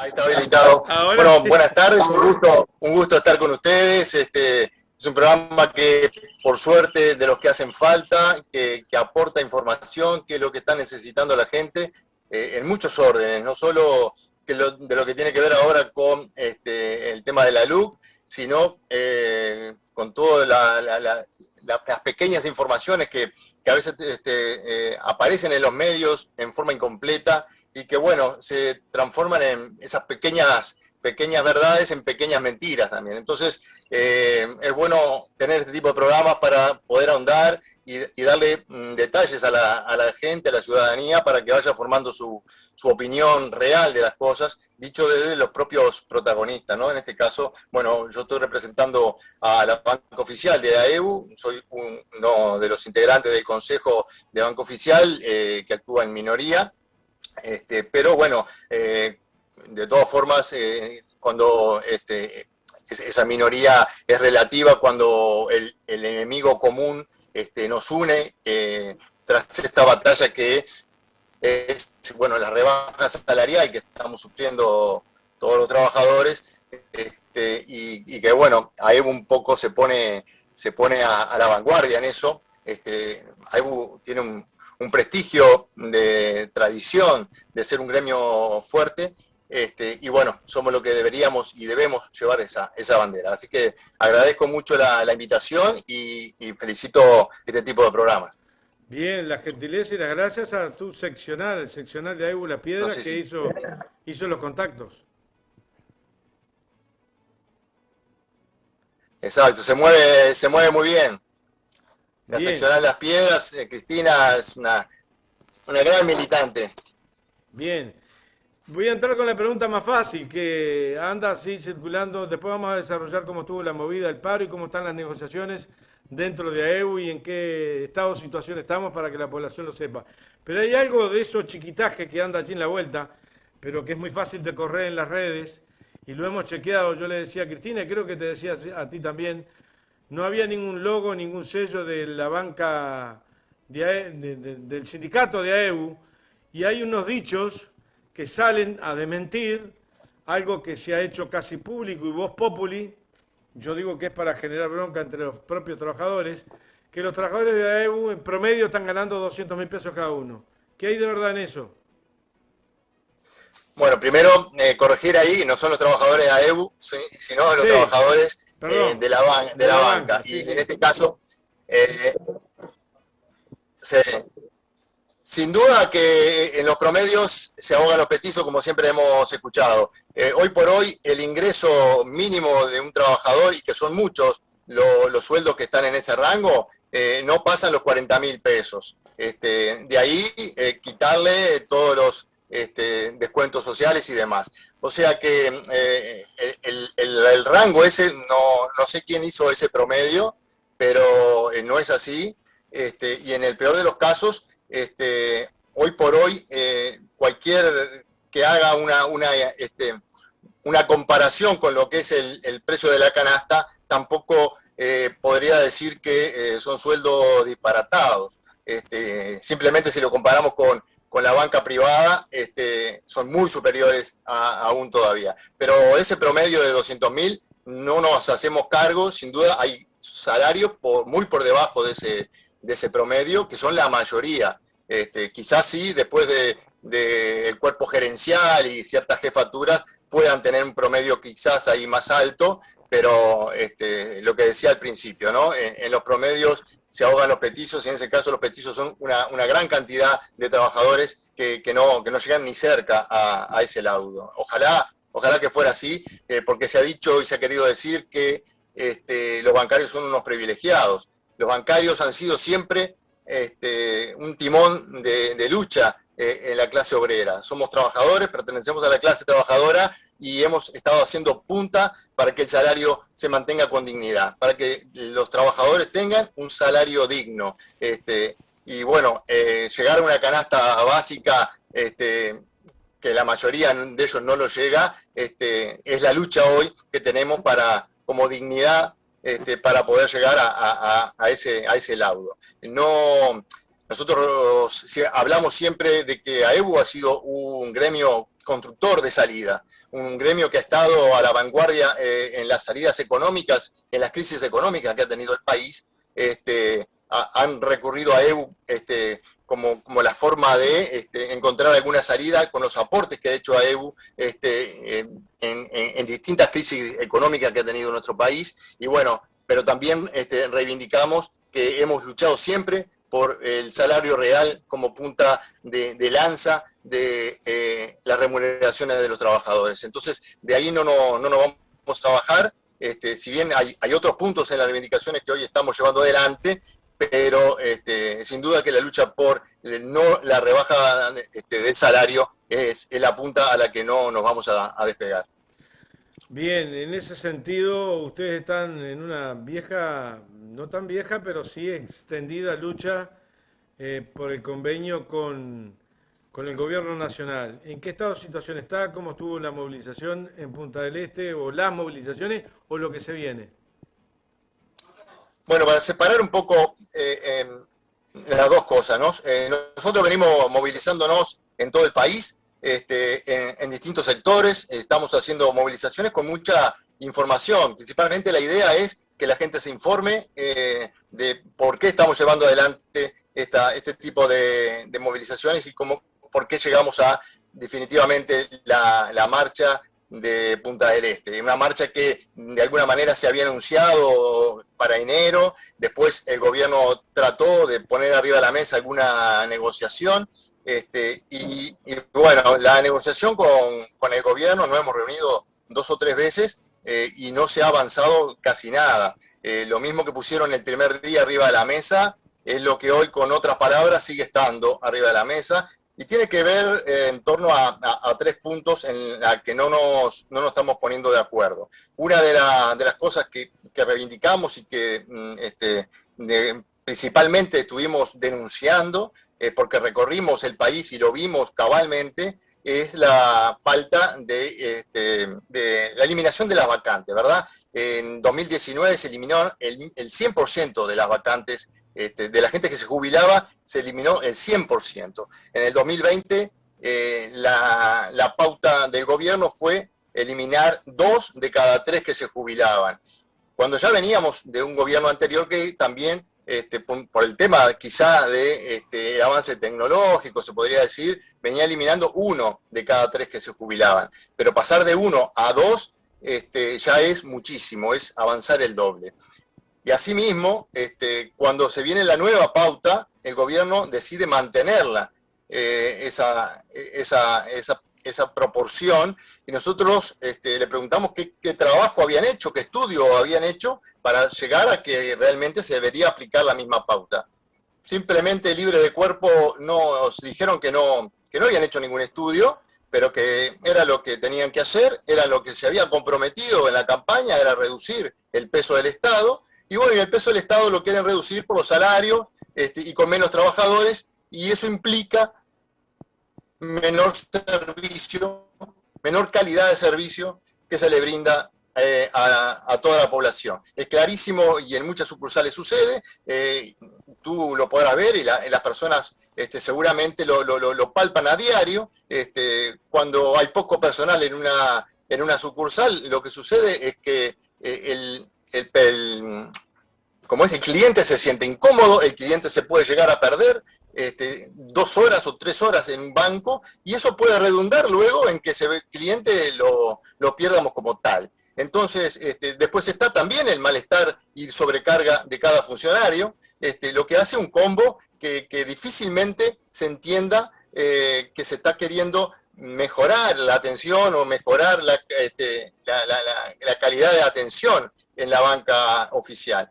Ahí está habilitado. Ahora Bueno, sí. buenas tardes, un gusto estar con ustedes. Es un programa que, por suerte, de los que hacen falta, que aporta información, que es lo que está necesitando la gente, en muchos órdenes, no solo de lo que tiene que ver ahora con el tema de la LUC, sino con todas las pequeñas informaciones que a veces aparecen en los medios en forma incompleta y que, bueno, se transforman en esas pequeñas verdades en pequeñas mentiras también. Entonces, es bueno tener este tipo de programas para poder ahondar y darle detalles a la gente, a la ciudadanía, para que vaya formando su opinión real de las cosas, dicho desde los propios protagonistas, ¿no? En este caso, bueno, yo estoy representando a la banca oficial de AEBU, soy uno de los integrantes del Consejo de Banco Oficial que actúa en minoría. Pero bueno, de todas formas, cuando esa minoría es relativa, cuando el enemigo común nos une tras esta batalla que es, bueno, la rebaja salarial que estamos sufriendo todos los trabajadores, y que, bueno, AEBU un poco se pone a la vanguardia en eso. AEBU tiene un prestigio de tradición de ser un gremio fuerte, y bueno, somos lo que deberíamos y debemos llevar esa bandera. Así que agradezco mucho la invitación y felicito este tipo de programas. Bien, la gentileza y las gracias a tu seccional, el seccional de AEBU La No Piedra, sé que si... hizo los contactos. Exacto, se mueve muy bien. La Bien, seccional Las Piedras, Cristina es una gran militante. bien. Voy a entrar con la pregunta más fácil, que anda así circulando. Después vamos a desarrollar cómo estuvo la movida del paro y cómo están las negociaciones dentro de AEBU y en qué estado o situación estamos para que la población lo sepa. Pero hay algo de esos chiquitajes que anda allí en la vuelta, pero que es muy fácil de correr en las redes y lo hemos chequeado. Yo le decía a Cristina, y creo que te decía a ti también, no había ningún logo, ningún sello de la banca del sindicato de AEBU y hay unos dichos que salen a desmentir algo que se ha hecho casi público y voz populi, yo digo que es para generar bronca entre los propios trabajadores, que los trabajadores de AEBU en promedio están ganando 200.000 pesos cada uno. ¿Qué hay de verdad en eso? Bueno, primero corregir ahí, no son los trabajadores de AEBU, sino los Sí, trabajadores perdón, de de la la banca. banca, Y sí, en sí. este caso, eh, se, sin duda que en los promedios se ahogan los petizos, como siempre hemos escuchado. Hoy por hoy, el ingreso mínimo de un trabajador, y que son muchos los sueldos que están en ese rango, no pasan los 40.000 pesos. De ahí quitarle todos los descuentos sociales y demás. O sea que el rango ese, no sé quién hizo ese promedio, pero no es así. Y en el peor de los casos, hoy por hoy, cualquier que haga una comparación con lo que es el precio de la canasta, tampoco podría decir que son sueldos disparatados. Simplemente si lo comparamos con la banca privada, son muy superiores aún todavía. Pero ese promedio de 200.000 no nos hacemos cargo, sin duda hay salarios muy por debajo de ese promedio, que son la mayoría. Quizás sí, después del cuerpo gerencial y ciertas jefaturas puedan tener un promedio quizás ahí más alto, pero lo que decía al principio, ¿no? En los promedios se ahogan los petizos, y en ese caso los petizos son una gran cantidad de trabajadores que no llegan ni cerca a ese laudo. Ojalá que fuera así, porque se ha dicho y se ha querido decir que los bancarios son unos privilegiados. Los bancarios han sido siempre un timón de lucha en la clase obrera. Somos trabajadores, pertenecemos a la clase trabajadora y hemos estado haciendo punta para que el salario se mantenga con dignidad, para que los trabajadores tengan un salario digno. Y bueno, llegar a una canasta básica que la mayoría de ellos no lo llega, es la lucha hoy que tenemos como dignidad, para poder llegar a ese laudo. Nosotros hablamos siempre de que AEBU ha sido un gremio constructor de salida, un gremio que ha estado a la vanguardia en las salidas económicas, en las crisis económicas que ha tenido el país. Han recurrido a EBU como la forma de encontrar alguna salida con los aportes que ha hecho a EBU en distintas crisis económicas que ha tenido nuestro país. Y bueno, pero también reivindicamos que hemos luchado siempre por el salario real como punta de lanza de las remuneraciones de los trabajadores. Entonces, de ahí no nos vamos a bajar. Si bien hay otros puntos en las reivindicaciones que hoy estamos llevando adelante, pero sin duda que la lucha por la rebaja del salario es la punta a la que no nos vamos a despegar. Bien, en ese sentido, ustedes están en una vieja, no tan vieja, pero sí extendida lucha por el convenio con el gobierno nacional. ¿En qué estado de situación está? ¿Cómo estuvo la movilización en Punta del Este, o las movilizaciones, o lo que se viene? Bueno, para separar un poco las dos cosas, ¿no? Nosotros venimos movilizándonos en todo el país, en distintos sectores, estamos haciendo movilizaciones con mucha información. Principalmente la idea es que la gente se informe de por qué estamos llevando adelante este tipo de movilizaciones y por qué llegamos a definitivamente la marcha de Punta del Este. Una marcha que de alguna manera se había anunciado para enero, después el gobierno trató de poner arriba de la mesa alguna negociación, y bueno, la negociación con el gobierno nos hemos reunido 2 o 3 veces y no se ha avanzado casi nada. Lo mismo que pusieron el primer día arriba de la mesa es lo que hoy, con otras palabras, sigue estando arriba de la mesa. Y tiene que ver en torno a 3 puntos en la que no nos estamos poniendo de acuerdo. Una de las cosas que reivindicamos y que principalmente estuvimos denunciando, porque recorrimos el país y lo vimos cabalmente, es la falta de la eliminación de las vacantes, ¿verdad? En 2019 se eliminó el 100% de las vacantes. De la gente que se jubilaba, se eliminó el 100%. En el 2020, la pauta del gobierno fue eliminar 2 de cada 3 que se jubilaban. Cuando ya veníamos de un gobierno anterior que también, por el tema quizá de avance tecnológico, se podría decir, venía eliminando 1 de cada 3 que se jubilaban. Pero pasar de 1 a 2 ya es muchísimo, es avanzar el doble. Y asimismo, cuando se viene la nueva pauta, el gobierno decide mantenerla, esa proporción, y nosotros le preguntamos qué trabajo habían hecho, qué estudio habían hecho para llegar a que realmente se debería aplicar la misma pauta. Simplemente, libre de cuerpo, nos dijeron que no habían hecho ningún estudio, pero que era lo que tenían que hacer, era lo que se había comprometido en la campaña, era reducir el peso del Estado. Y bueno, y el peso del Estado lo quieren reducir por los salarios y con menos trabajadores, y eso implica menor servicio, menor calidad de servicio que se le brinda a toda la población. Es clarísimo y en muchas sucursales sucede, tú lo podrás ver y las personas seguramente lo palpan a diario. Cuando hay poco personal en una sucursal, lo que sucede es que como es, el cliente se siente incómodo, el cliente se puede llegar a perder 2 horas o 3 horas en un banco, y eso puede redundar luego en que ese cliente lo pierdamos como tal. Entonces, después está también el malestar y sobrecarga de cada funcionario, lo que hace un combo que difícilmente se entienda que se está queriendo mejorar la atención o mejorar la calidad de atención en la banca oficial.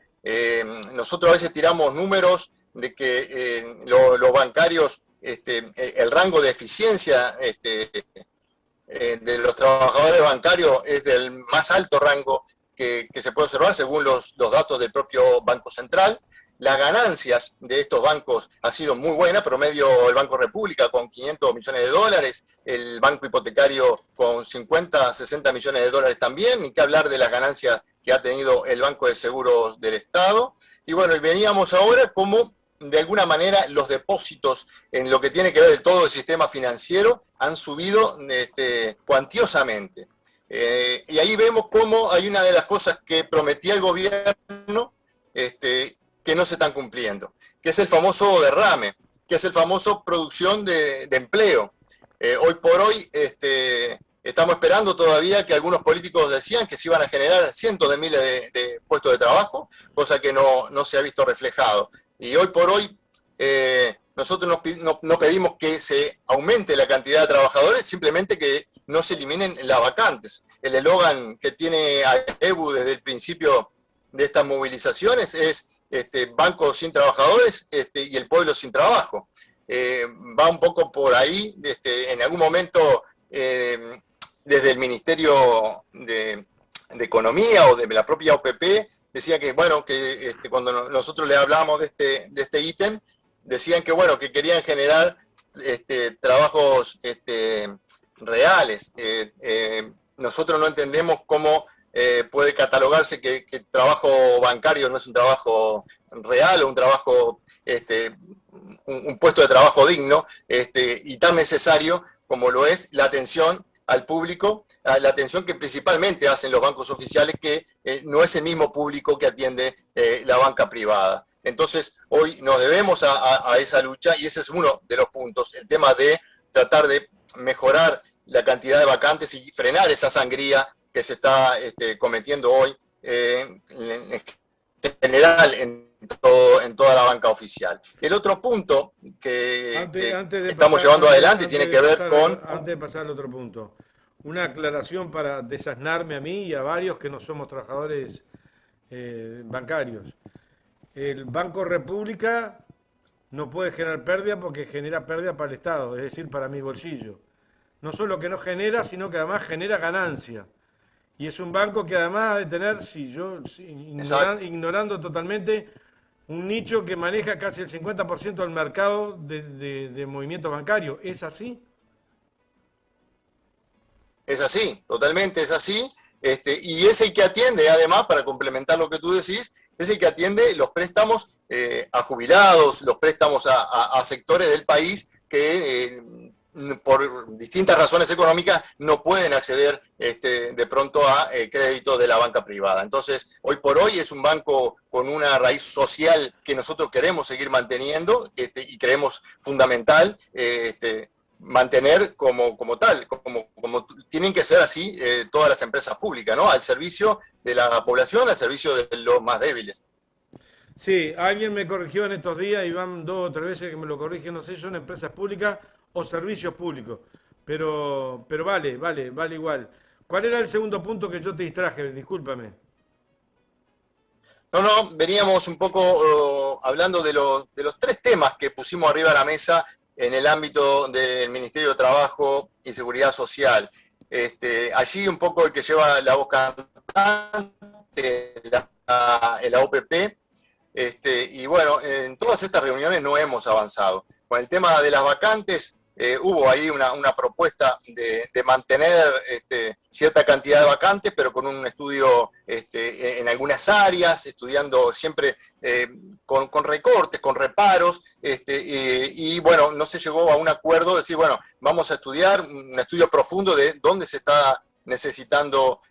Nosotros a veces tiramos números de que los bancarios, el rango de eficiencia de los trabajadores bancarios es del más alto rango que se puede observar según los datos del propio Banco Central. Las ganancias de estos bancos ha sido muy buena, promedio el Banco República con 500 millones de dólares, el Banco Hipotecario con 50, 60 millones de dólares también, ni que hablar de las ganancias que ha tenido el Banco de Seguros del Estado. Y bueno, y veníamos ahora como de alguna manera los depósitos en lo que tiene que ver de todo el sistema financiero han subido cuantiosamente. Y ahí vemos cómo hay una de las cosas que prometía el gobierno que no se están cumpliendo, que es el famoso derrame, que es el famoso producción de empleo. Hoy por hoy estamos esperando todavía que algunos políticos decían que se iban a generar cientos de miles de puestos de trabajo, cosa que no se ha visto reflejado. Y hoy por hoy nosotros no pedimos que se aumente la cantidad de trabajadores, simplemente que no se eliminen las vacantes. El eslogan que tiene AEBU desde el principio de estas movilizaciones es banco sin trabajadores y el pueblo sin trabajo. Va un poco por ahí. En algún momento desde el Ministerio de Economía o de la propia OPP decía que, bueno, que cuando nosotros le hablábamos de este ítem, decían que, bueno, que querían generar trabajos reales. Nosotros no entendemos cómo puede catalogarse que trabajo bancario no es un trabajo real o un trabajo, un puesto de trabajo digno y tan necesario como lo es la atención al público, la atención que principalmente hacen los bancos oficiales, que no es el mismo público que atiende la banca privada. Entonces, hoy nos debemos a esa lucha y ese es uno de los puntos, el tema de tratar de mejorar la cantidad de vacantes y frenar esa sangría que se está cometiendo hoy en general en toda la banca oficial. El otro punto que estamos llevando adelante tiene que ver con... Antes de pasar al otro punto, una aclaración para desasnarme a mí y a varios que no somos trabajadores bancarios. El Banco República no puede generar pérdida porque genera pérdida para el Estado, es decir, para mi bolsillo. No solo que no genera, sino que además genera ganancia. Y es un banco que además ha de tener, ignorando totalmente, un nicho que maneja casi el 50% del mercado de movimiento bancario. ¿Es así? Es así, totalmente es así. Y es el que atiende, además, para complementar lo que tú decís, es el que atiende los préstamos a jubilados, los préstamos a sectores del país que por distintas razones económicas no pueden acceder de pronto a crédito de la banca privada. Entonces, hoy por hoy es un banco con una raíz social que nosotros queremos seguir manteniendo y creemos fundamental mantener como tal, como tienen que ser así todas las empresas públicas, ¿no? Al servicio de la población, al servicio de los más débiles. Sí, alguien me corrigió en estos días y van 2 o 3 veces que me lo corrigen, no sé, son empresas públicas o servicios públicos, pero vale igual. ¿Cuál era el segundo punto que yo te distraje? Discúlpame. No, veníamos un poco hablando de los 3 temas que pusimos arriba de la mesa en el ámbito del Ministerio de Trabajo y Seguridad Social. Allí un poco el que lleva la voz cantante, la OPP, y bueno, en todas estas reuniones no hemos avanzado. Con el tema de las vacantes, hubo ahí una propuesta de mantener cierta cantidad de vacantes, pero con un estudio en algunas áreas, estudiando siempre con recortes, con reparos, y bueno, no se llegó a un acuerdo de decir, bueno, vamos a estudiar un estudio profundo de dónde se está necesitando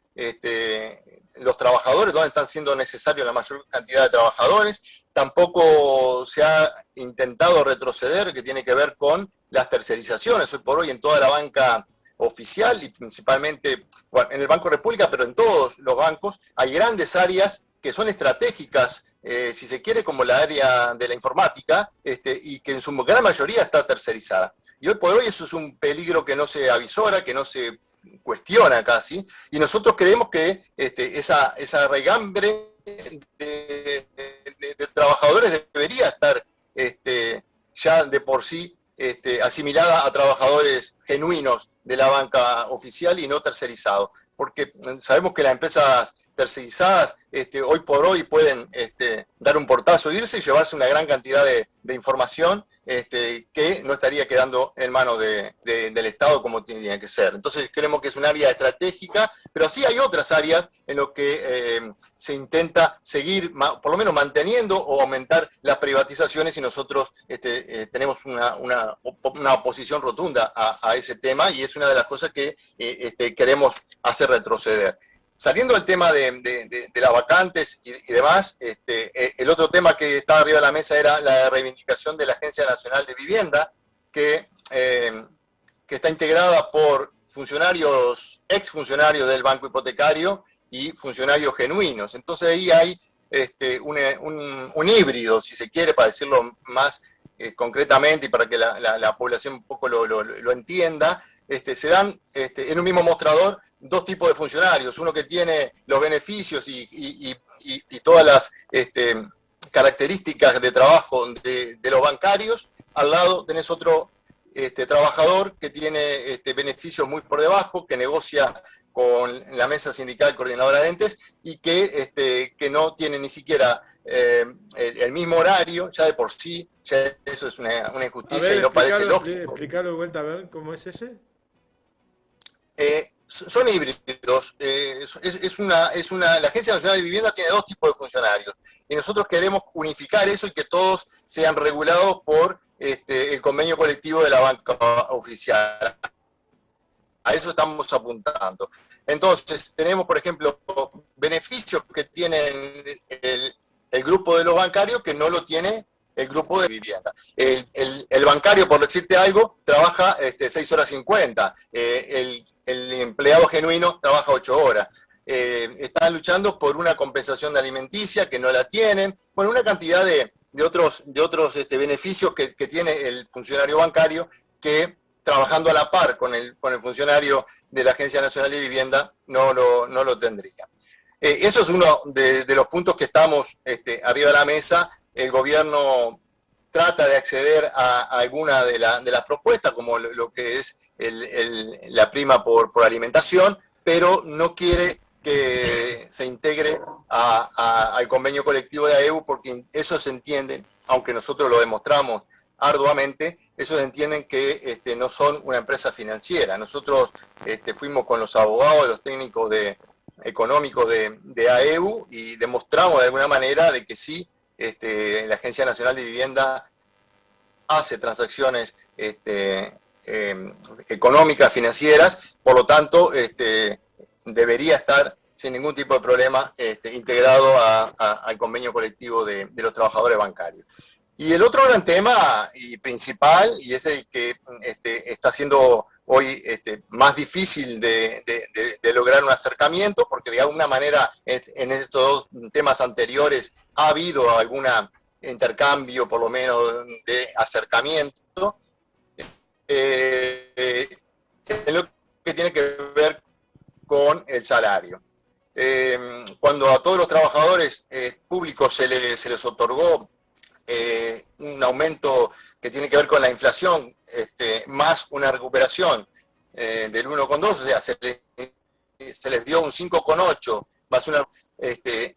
los trabajadores, dónde están siendo necesarios la mayor cantidad de trabajadores. Tampoco se ha intentado retroceder, que tiene que ver con las tercerizaciones. Hoy por hoy en toda la banca oficial y principalmente, bueno, en el Banco República, pero en todos los bancos, hay grandes áreas que son estratégicas, si se quiere, como la área de la informática, y que en su gran mayoría está tercerizada. Y hoy por hoy eso es un peligro que no se avisora, que no se cuestiona casi, y nosotros creemos que esa raigambre de trabajadores debería estar ya de por sí asimilada a trabajadores genuinos de la banca oficial y no tercerizados, porque sabemos que las empresas tercerizadas hoy por hoy pueden dar un portazo, irse y llevarse una gran cantidad de información que no estaría quedando en manos del Estado como tiene que ser. Entonces creemos que es un área estratégica, pero sí hay otras áreas en lo que se intenta seguir, por lo menos manteniendo o aumentar las privatizaciones, y nosotros tenemos una oposición rotunda a ese tema, y es una de las cosas que queremos hacer retroceder. Saliendo del tema de las vacantes y demás, el otro tema que estaba arriba de la mesa era la reivindicación de la Agencia Nacional de Vivienda, que está integrada por funcionarios, exfuncionarios del Banco Hipotecario y funcionarios genuinos. Entonces ahí hay un híbrido, si se quiere, para decirlo más concretamente y para que la población un poco lo entienda. Se dan en un mismo mostrador dos tipos de funcionarios, uno que tiene los beneficios y todas las características de trabajo de los bancarios. Al lado tenés otro trabajador que tiene beneficios muy por debajo, que negocia con la mesa sindical coordinadora de entes y que no tiene ni siquiera el mismo horario, ya de por sí, ya eso es una injusticia y no parece lógico. Explicarlo de vuelta, a ver cómo es ese. Son híbridos. La Agencia Nacional de Vivienda tiene dos tipos de funcionarios y nosotros queremos unificar eso y que todos sean regulados por el convenio colectivo de la banca oficial. A eso estamos apuntando. Entonces, tenemos, por ejemplo, beneficios que tienen el grupo de los bancarios que no lo tiene el grupo de vivienda. El bancario, por decirte algo, trabaja 6 horas 50. El empleado genuino trabaja 8 horas. Están luchando por una compensación de alimenticia que no la tienen. Bueno, una cantidad de otros beneficios que tiene el funcionario bancario que, trabajando a la par con el funcionario de la Agencia Nacional de Vivienda, no lo tendría. Eso es uno de los puntos que estamos arriba de la mesa. El gobierno trata de acceder a alguna de las propuestas, como lo que es la prima por alimentación, pero no quiere que se integre al convenio colectivo de AEU, porque esos entienden, aunque nosotros lo demostramos arduamente, esos entienden que no son una empresa financiera. Nosotros fuimos con los abogados, los técnicos económicos de AEU y demostramos de alguna manera de que sí, la Agencia Nacional de Vivienda hace transacciones económicas, financieras, por lo tanto debería estar sin ningún tipo de problema integrado al convenio colectivo de los trabajadores bancarios. Y el otro gran tema y principal, y es el que está siendo hoy más difícil de lograr un acercamiento, porque de alguna manera en estos dos temas anteriores ha habido algún intercambio, por lo menos, de acercamiento, en lo que tiene que ver con el salario. Cuando a todos los trabajadores públicos se les otorgó un aumento que tiene que ver con la inflación, más una recuperación del 1,2, o sea, se les dio un 5,8, más una,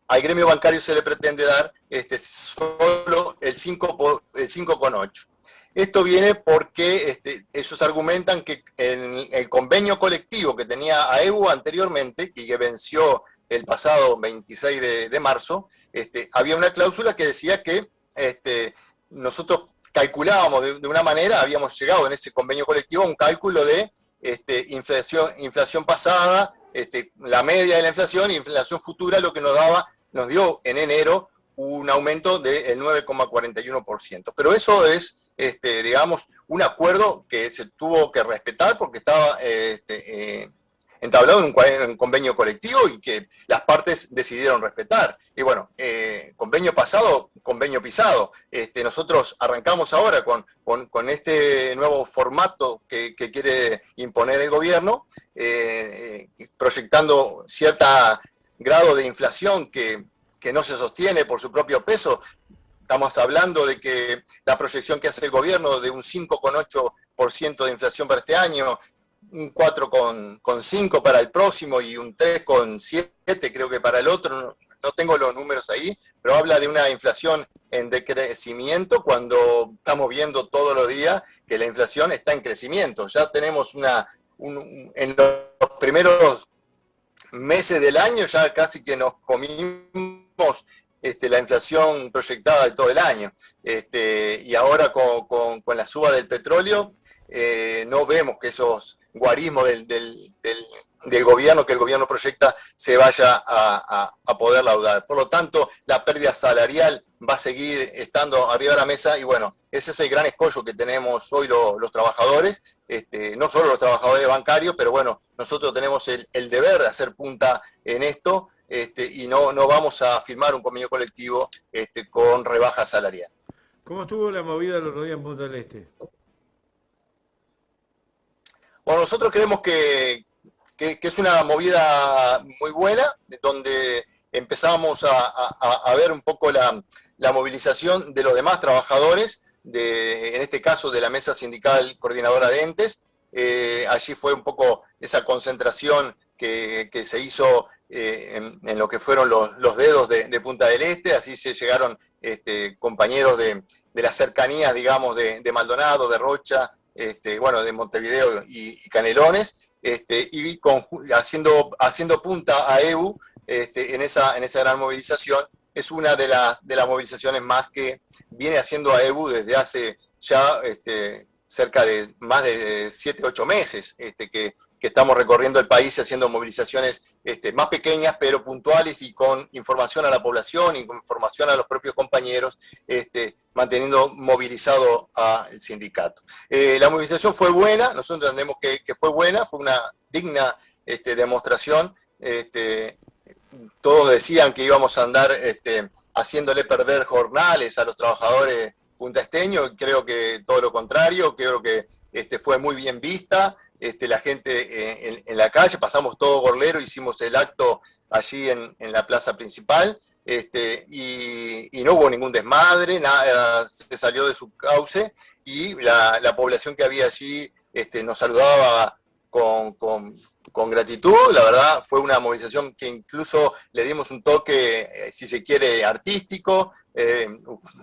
al gremio bancario se le pretende dar solo el 5,8. Esto viene porque ellos argumentan que en el convenio colectivo que tenía AEU anteriormente, y que venció el pasado 26 de marzo, había una cláusula que decía que nosotros calculábamos de una manera, habíamos llegado en ese convenio colectivo a un cálculo de inflación pasada, la media de la inflación y inflación futura, lo que nos dio en enero un aumento del 9,41%. Pero eso es, digamos, un acuerdo que se tuvo que respetar porque estaba entablado en un convenio colectivo y que las partes decidieron respetar. Y bueno, convenio pasado, convenio pisado. Nosotros arrancamos ahora con este nuevo formato que quiere imponer el gobierno, proyectando cierto grado de inflación que no se sostiene por su propio peso. Estamos hablando de que la proyección que hace el gobierno de un 5,8% de inflación para este año, un 4,5 para el próximo y un 3,7 creo que para el otro, no tengo los números ahí, pero habla de una inflación en decrecimiento cuando estamos viendo todos los días que la inflación está en crecimiento. Ya tenemos en los primeros meses del año ya casi que nos comimos la inflación proyectada de todo el año. Y ahora con la suba del petróleo, no vemos que esos guarismos del gobierno, que el gobierno proyecta, se vaya a poder laudar. Por lo tanto, la pérdida salarial va a seguir estando arriba de la mesa y bueno, ese es el gran escollo que tenemos hoy los trabajadores, no solo los trabajadores bancarios, pero bueno, nosotros tenemos el deber de hacer punta en esto y no vamos a firmar un convenio colectivo con rebaja salarial. ¿Cómo estuvo la movida el otro día en Punta del Este? Bueno, nosotros creemos que es una movida muy buena, donde empezamos a ver un poco la movilización de los demás trabajadores, en este caso de la Mesa Sindical Coordinadora de Entes. Allí fue un poco esa concentración que se hizo en lo que fueron los dedos de Punta del Este. Así se llegaron compañeros de las cercanías, digamos, de Maldonado, de Rocha, bueno, de Montevideo y Canelones, y haciendo punta a EBU en esa gran movilización. Es una de las movilizaciones más que viene haciendo a EBU desde hace ya cerca de más de 7, 8 meses, que estamos recorriendo el país haciendo movilizaciones más pequeñas, pero puntuales y con información a la población y con información a los propios compañeros, manteniendo movilizado al sindicato. La movilización fue buena, nosotros entendemos que fue buena, fue una digna demostración. Todos decían que íbamos a andar haciéndole perder jornales a los trabajadores puntaesteños. Creo que todo lo contrario, creo que fue muy bien vista. La gente en la calle, pasamos todo Gorlero, hicimos el acto allí en la plaza principal, y no hubo ningún desmadre, nada se salió de su cauce, y la población que había allí nos saludaba con gratitud. La verdad fue una movilización que incluso le dimos un toque, si se quiere, artístico.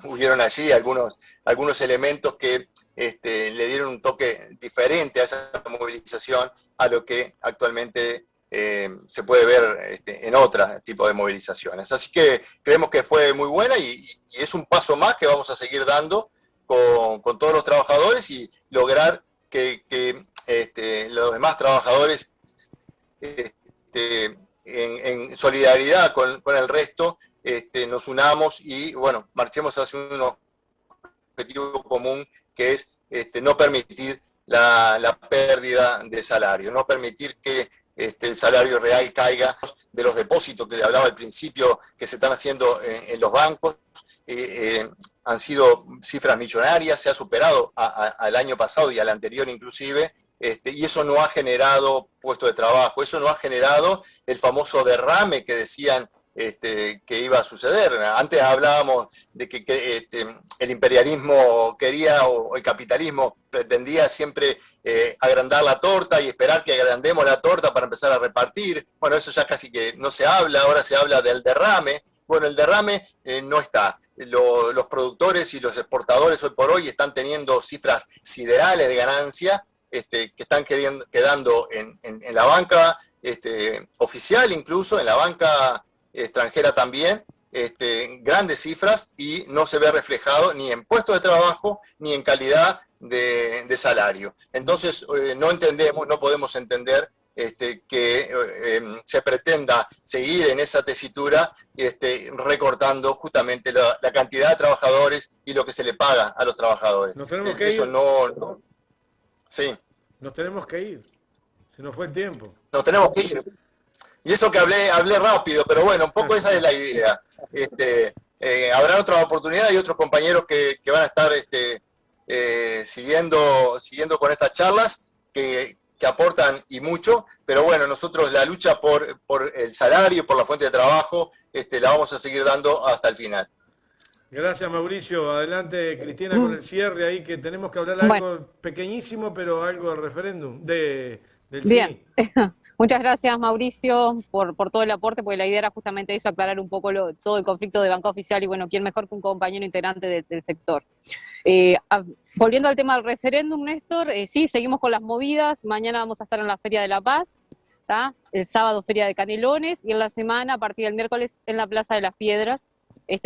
Hubieron allí algunos elementos que le dieron un toque diferente a esa movilización a lo que actualmente se puede ver en otro tipo de movilizaciones. Así que creemos que fue muy buena y es un paso más que vamos a seguir dando con todos los trabajadores y lograr que los demás trabajadores en solidaridad con el resto nos unamos y bueno, marchemos hacia un objetivo común, que es no permitir la pérdida de salario, no permitir que el salario real caiga de los depósitos que hablaba al principio que se están haciendo en los bancos. Han sido cifras millonarias, se ha superado al año pasado y al anterior inclusive, y eso no ha generado puestos de trabajo, eso no ha generado el famoso derrame que decían que iba a suceder. Antes hablábamos de que el imperialismo quería, o el capitalismo pretendía siempre agrandar la torta y esperar que agrandemos la torta para empezar a repartir. Bueno, eso ya casi que no se habla, ahora se habla del derrame. Bueno, el derrame no está. Los productores y los exportadores hoy por hoy están teniendo cifras siderales de ganancia, que están quedando en la banca oficial, incluso en la banca extranjera también, grandes cifras, y no se ve reflejado ni en puestos de trabajo ni en calidad de salario. Entonces no podemos entender que se pretenda seguir en esa tesitura, recortando justamente la cantidad de trabajadores y lo que se le paga a los trabajadores. Nos tenemos que Eso ir. no. Sí. Nos tenemos que ir. Se nos fue el tiempo. Nos tenemos que ir. Y eso que hablé rápido, pero bueno, un poco esa es la idea. Habrá otra oportunidad y otros compañeros que van a estar siguiendo con estas charlas que aportan y mucho, pero bueno, nosotros la lucha por el salario, por la fuente de trabajo, la vamos a seguir dando hasta el final. Gracias, Mauricio. Adelante, Cristina, con el cierre ahí, que tenemos que hablar algo pequeñísimo, pero algo del referéndum, de del Bien, sí. muchas gracias Mauricio por todo el aporte, porque la idea era justamente eso, aclarar un poco todo el conflicto de banca oficial y bueno, quién mejor que un compañero integrante del sector. Volviendo al tema del referéndum, Néstor, sí, seguimos con las movidas, mañana vamos a estar en la Feria de la Paz, ¿tá? El sábado Feria de Canelones y en la semana, a partir del miércoles, en la Plaza de las Piedras,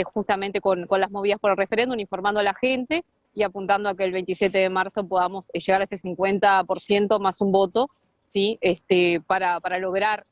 justamente con las movidas por el referéndum, informando a la gente y apuntando a que el 27 de marzo podamos llegar a ese 50% más un voto, ¿sí? Para lograr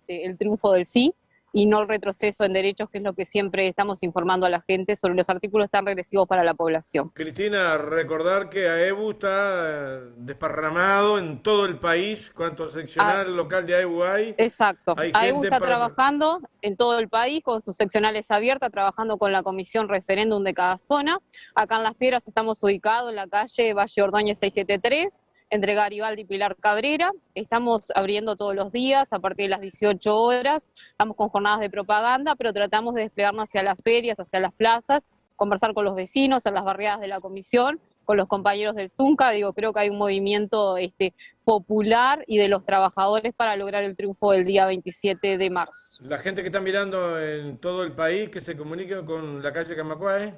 el triunfo del sí y no el retroceso en derechos, que es lo que siempre estamos informando a la gente sobre los artículos tan regresivos para la población. Cristina, recordar que AEBU está desparramado en todo el país. ¿Cuánto Ah, seccional local de AEBU hay? exacto. Hay AEBU gente está para... trabajando en todo el país con sus seccionales abiertas, trabajando con la comisión referéndum de cada zona. Acá en Las Piedras estamos ubicados en la calle Valle Ordóñez 673, entre Garibaldi y Pilar Cabrera. Estamos abriendo todos los días a partir de las 18 horas. Estamos con jornadas de propaganda, pero tratamos de desplegarnos hacia las ferias, hacia las plazas, conversar con los vecinos en las barriadas de la comisión, con los compañeros del Zunca. Digo, creo que hay un movimiento popular y de los trabajadores para lograr el triunfo del día 27 de marzo. La gente que está mirando en todo el país, que se comunique con la calle Camacuay.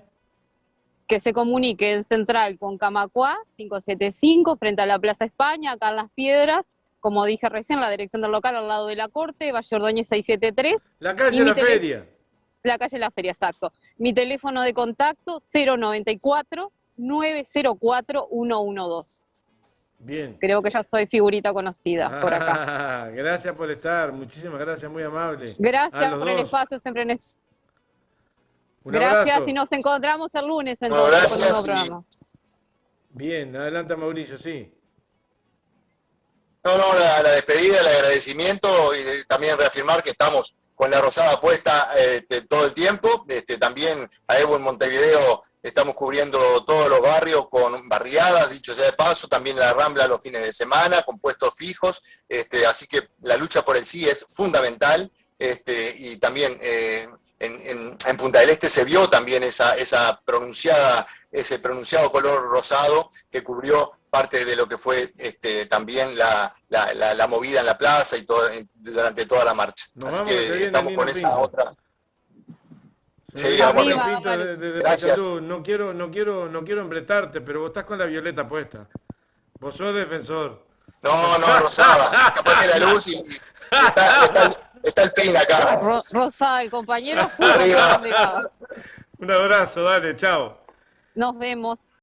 Que se comunique en Central con Camacuá 575 frente a la Plaza España, acá en Las Piedras, como dije recién, la dirección del local al lado de la Corte, Valle Ordóñez 673. La calle Y de la feria. la calle La Feria, exacto. Mi teléfono de contacto 094 904 112. Bien. Creo que ya soy figurita conocida por acá. Gracias por estar, muchísimas gracias, muy amable. A Gracias los por el dos. espacio, siempre en Un Gracias y abrazo. nos encontramos el lunes Bueno, entonces con un nuevo gracias. programa. Bien, adelanta Mauricio, sí. No, no, la despedida, el agradecimiento y también reafirmar que estamos con la rosada puesta todo el tiempo. También a Evo en Montevideo estamos cubriendo todos los barrios con barriadas, dicho sea de paso, también la Rambla los fines de semana, con puestos fijos. Así que la lucha por el sí es fundamental. Y también en Punta del Este se vio también ese pronunciado color rosado que cubrió parte de lo que fue también la movida en la plaza y durante toda la marcha. Nos Así vamos, que se que viene estamos Nino con esa Pinto. otra. Se Sí, viene vamos Nino Arriba, arriba. Pinto Maru. de Gracias. Paysandú. No quiero embretarte, pero vos estás con la violeta puesta. Vos sos defensor. No, no, rosada. Capaz que la luz y está el pin acá. Rosada, el compañero, justo por Arriba. donde va. Un abrazo, dale, chao. Nos vemos.